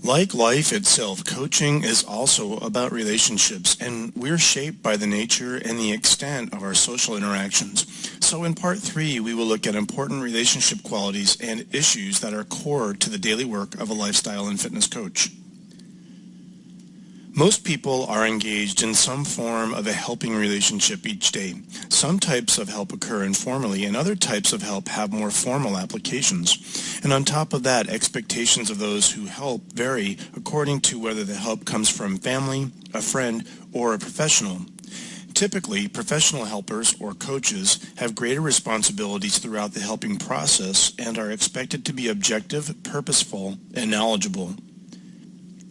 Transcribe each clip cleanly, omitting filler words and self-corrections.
Like life itself, coaching is also about relationships, and we're shaped by the nature and the extent of our social interactions. So in Part 3, we will look at important relationship qualities and issues that are core to the daily work of a lifestyle and fitness coach. Most people are engaged in some form of a helping relationship each day. Some types of help occur informally, and other types of help have more formal applications. And on top of that, expectations of those who help vary according to whether the help comes from family, a friend, or a professional. Typically, professional helpers or coaches have greater responsibilities throughout the helping process and are expected to be objective, purposeful, and knowledgeable.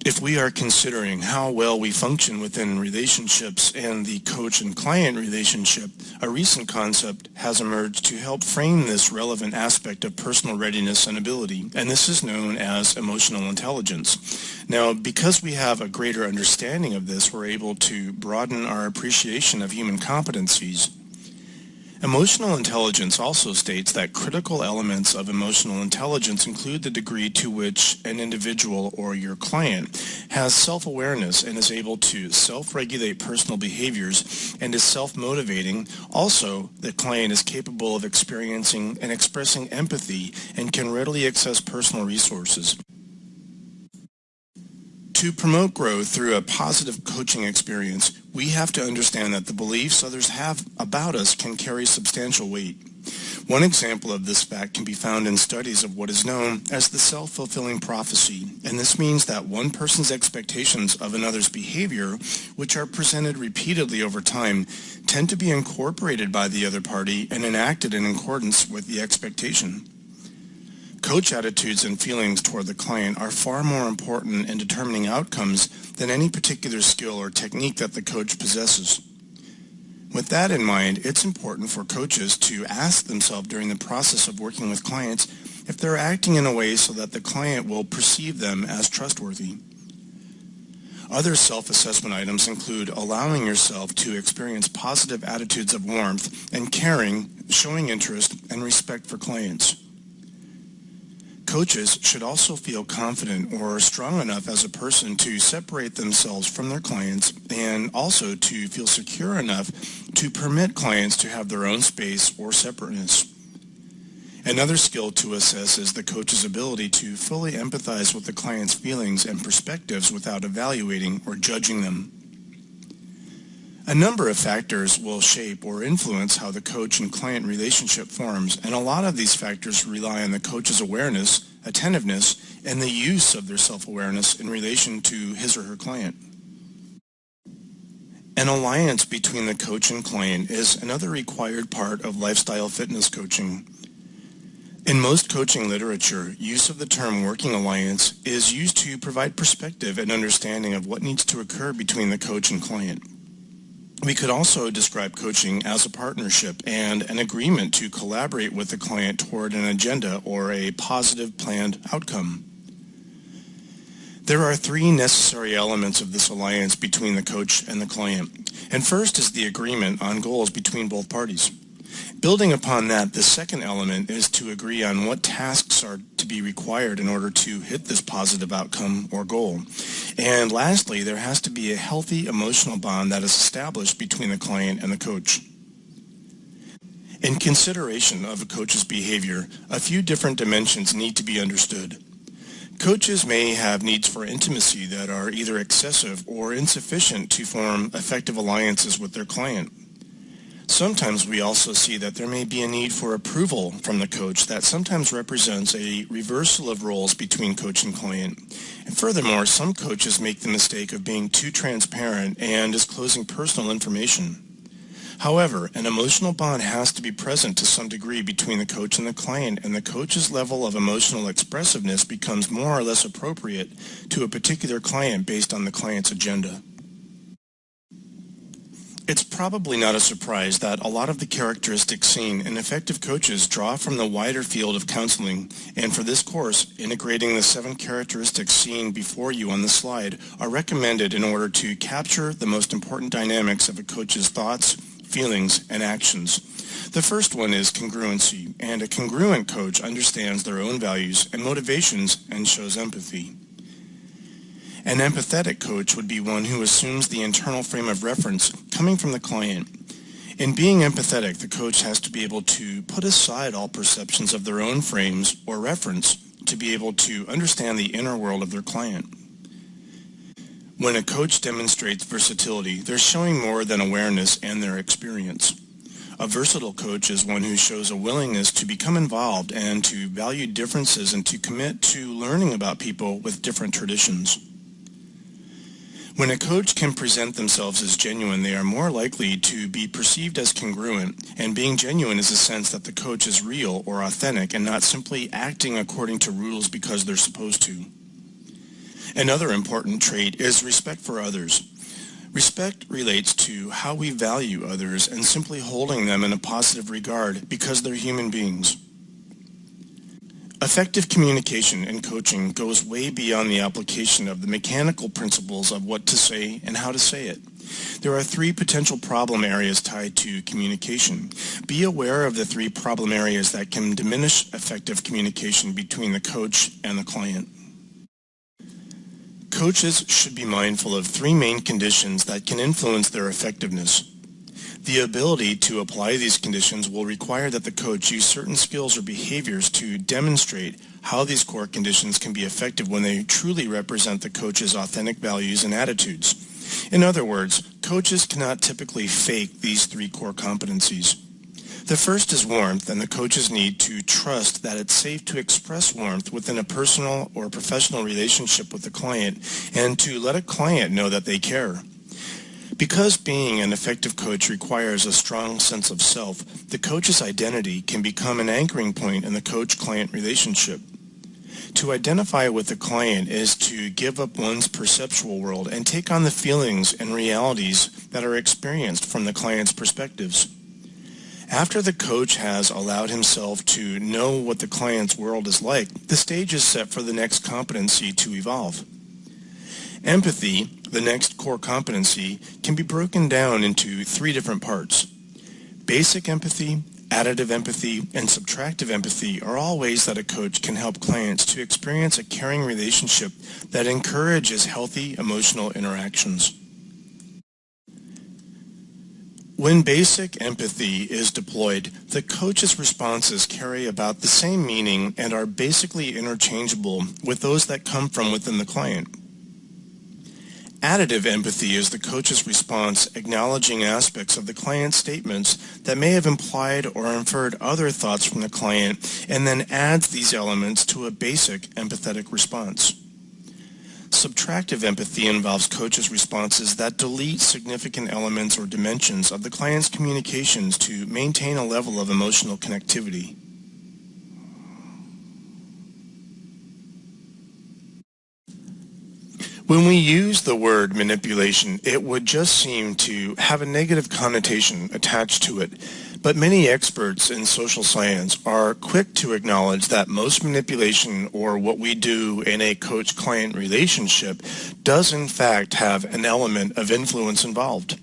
If we are considering how well we function within relationships and the coach and client relationship, a recent concept has emerged to help frame this relevant aspect of personal readiness and ability, and this is known as emotional intelligence. Now, because we have a greater understanding of this, we're able to broaden our appreciation of human competencies. Emotional intelligence also states that critical elements of emotional intelligence include the degree to which an individual or your client has self-awareness and is able to self-regulate personal behaviors and is self-motivating. Also, the client is capable of experiencing and expressing empathy and can readily access personal resources. To promote growth through a positive coaching experience, we have to understand that the beliefs others have about us can carry substantial weight. One example of this fact can be found in studies of what is known as the self-fulfilling prophecy, and this means that one person's expectations of another's behavior, which are presented repeatedly over time, tend to be incorporated by the other party and enacted in accordance with the expectation. Coach attitudes and feelings toward the client are far more important in determining outcomes than any particular skill or technique that the coach possesses. With that in mind, it's important for coaches to ask themselves during the process of working with clients if they're acting in a way so that the client will perceive them as trustworthy. Other self-assessment items include allowing yourself to experience positive attitudes of warmth and caring, showing interest, and respect for clients. Coaches should also feel confident or strong enough as a person to separate themselves from their clients and also to feel secure enough to permit clients to have their own space or separateness. Another skill to assess is the coach's ability to fully empathize with the client's feelings and perspectives without evaluating or judging them. A number of factors will shape or influence how the coach and client relationship forms, and a lot of these factors rely on the coach's awareness, attentiveness, and the use of their self-awareness in relation to his or her client. An alliance between the coach and client is another required part of lifestyle fitness coaching. In most coaching literature, use of the term working alliance is used to provide perspective and understanding of what needs to occur between the coach and client. We could also describe coaching as a partnership and an agreement to collaborate with the client toward an agenda or a positive planned outcome. There are three necessary elements of this alliance between the coach and the client. And first is the agreement on goals between both parties. Building upon that, the second element is to agree on what tasks are to be required in order to hit this positive outcome or goal. And lastly, there has to be a healthy emotional bond that is established between the client and the coach. In consideration of a coach's behavior, a few different dimensions need to be understood. Coaches may have needs for intimacy that are either excessive or insufficient to form effective alliances with their client. Sometimes we also see that there may be a need for approval from the coach that sometimes represents a reversal of roles between coach and client. And furthermore, some coaches make the mistake of being too transparent and disclosing personal information. However, an emotional bond has to be present to some degree between the coach and the client, and the coach's level of emotional expressiveness becomes more or less appropriate to a particular client based on the client's agenda. It's probably not a surprise that a lot of the characteristics seen in effective coaches draw from the wider field of counseling, and for this course, integrating the 7 characteristics seen before you on the slide are recommended in order to capture the most important dynamics of a coach's thoughts, feelings, and actions. The first one is congruency, and a congruent coach understands their own values and motivations and shows empathy. An empathetic coach would be one who assumes the internal frame of reference coming from the client. In being empathetic, the coach has to be able to put aside all perceptions of their own frames or reference to be able to understand the inner world of their client. When a coach demonstrates versatility, they're showing more than awareness and their experience. A versatile coach is one who shows a willingness to become involved and to value differences and to commit to learning about people with different traditions. When a coach can present themselves as genuine, they are more likely to be perceived as congruent, and being genuine is a sense that the coach is real or authentic and not simply acting according to rules because they're supposed to. Another important trait is respect for others. Respect relates to how we value others and simply holding them in a positive regard because they're human beings. Effective communication in coaching goes way beyond the application of the mechanical principles of what to say and how to say it. There are 3 potential problem areas tied to communication. Be aware of the 3 problem areas that can diminish effective communication between the coach and the client. Coaches should be mindful of 3 main conditions that can influence their effectiveness. The ability to apply these conditions will require that the coach use certain skills or behaviors to demonstrate how these core conditions can be effective when they truly represent the coach's authentic values and attitudes. In other words, coaches cannot typically fake these 3 core competencies. The first is warmth, and the coaches need to trust that it's safe to express warmth within a personal or professional relationship with the client and to let a client know that they care. Because being an effective coach requires a strong sense of self, the coach's identity can become an anchoring point in the coach-client relationship. To identify with the client is to give up one's perceptual world and take on the feelings and realities that are experienced from the client's perspectives. After the coach has allowed himself to know what the client's world is like, the stage is set for the next competency to evolve. Empathy, the next core competency, can be broken down into 3 different parts. Basic empathy, additive empathy, and subtractive empathy are all ways that a coach can help clients to experience a caring relationship that encourages healthy emotional interactions. When basic empathy is deployed, the coach's responses carry about the same meaning and are basically interchangeable with those that come from within the client. Additive empathy is the coach's response acknowledging aspects of the client's statements that may have implied or inferred other thoughts from the client and then adds these elements to a basic empathetic response. Subtractive empathy involves coaches' responses that delete significant elements or dimensions of the client's communications to maintain a level of emotional connectivity. When we use the word manipulation, it would just seem to have a negative connotation attached to it, but many experts in social science are quick to acknowledge that most manipulation, or what we do in a coach-client relationship, does in fact have an element of influence involved.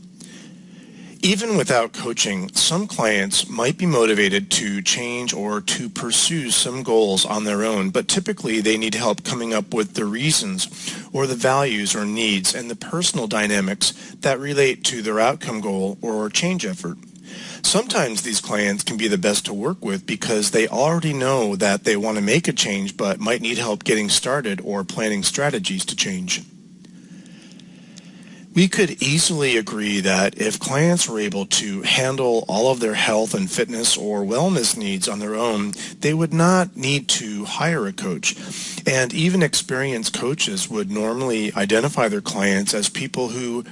Even without coaching, some clients might be motivated to change or to pursue some goals on their own, but typically they need help coming up with the reasons or the values or needs and the personal dynamics that relate to their outcome goal or change effort. Sometimes these clients can be the best to work with because they already know that they want to make a change but might need help getting started or planning strategies to change. We could easily agree that if clients were able to handle all of their health and fitness or wellness needs on their own, they would not need to hire a coach. And even experienced coaches would normally identify their clients as people who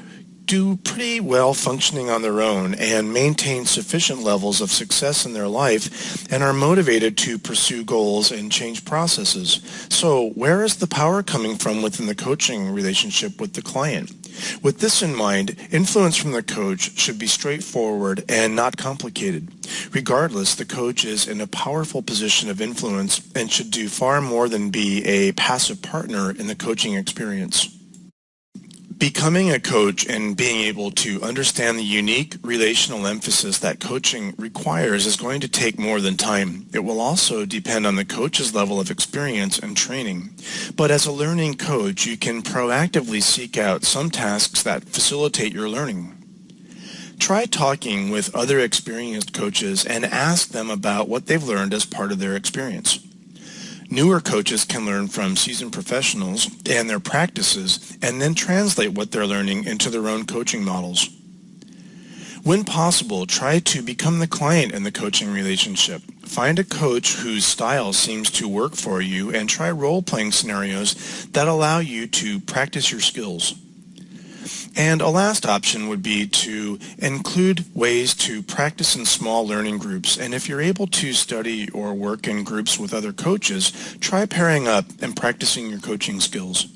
do pretty well functioning on their own and maintain sufficient levels of success in their life and are motivated to pursue goals and change processes. So where is the power coming from within the coaching relationship with the client? With this in mind, influence from the coach should be straightforward and not complicated. Regardless, the coach is in a powerful position of influence and should do far more than be a passive partner in the coaching experience. Becoming a coach and being able to understand the unique relational emphasis that coaching requires is going to take more than time. It will also depend on the coach's level of experience and training. But as a learning coach, you can proactively seek out some tasks that facilitate your learning. Try talking with other experienced coaches and ask them about what they've learned as part of their experience. Newer coaches can learn from seasoned professionals and their practices and then translate what they're learning into their own coaching models. When possible, try to become the client in the coaching relationship. Find a coach whose style seems to work for you and try role-playing scenarios that allow you to practice your skills. And a last option would be to include ways to practice in small learning groups. And if you're able to study or work in groups with other coaches, try pairing up and practicing your coaching skills.